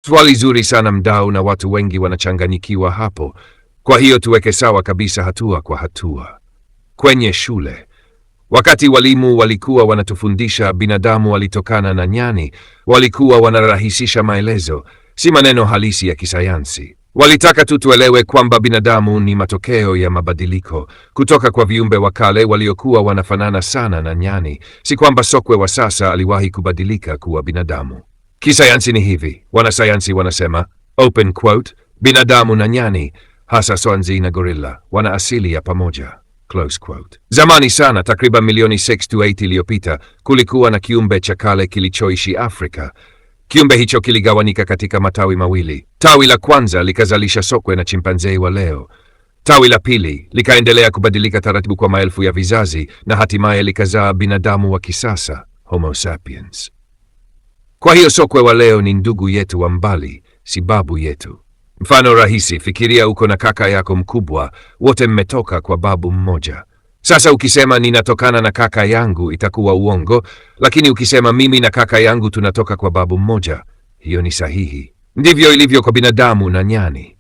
Swali zuri sana mdau, na watu wengi wanachanganyikiwa hapo. Kwa hiyo tuweke sawa kabisa hatua kwa hatua. Kwenye shule, wakati walimu walikuwa wanatufundisha binadamu walitokana na nyani, walikuwa wanarahisisha maelezo, si maneno halisi ya kisayansi. Walitaka tu tuelewe kwamba binadamu ni matokeo ya mabadiliko kutoka kwa viumbe wa kale waliokuwa wanafanana sana na nyani, si kwamba sokwe wa sasa aliwahi kubadilika kuwa binadamu. Kisayansi ni hivi, wanasayansi wanasema, open quote, binadamu na nyani, hasa swanzi na gorilla, wana asili ya pamoja, close quote. Zamani sana, takriban milioni 6 to 8 iliyopita, kulikuwa na kiumbe cha kale kilichoishi Afrika. Kiumbe hicho kiligawanika katika matawi mawili. Tawi la kwanza likazalisha sokwe na chimpanzee wa leo. Tawi la pili likaendelea kubadilika taratibu kwa maelfu ya vizazi na hatimaye likazaa binadamu wa kisasa, Homo sapiens. Kwa hiyo sokwe wa leo ni ndugu yetu wa mbali, si babu yetu. Mfano rahisi, fikiria uko na kaka yako mkubwa, wote mmetoka kwa babu mmoja. Sasa ukisema ninatokana na kaka yangu itakuwa uongo, lakini ukisema mimi na kaka yangu tunatoka kwa babu mmoja, hiyo ni sahihi. Ndivyo ilivyo kwa binadamu na nyani.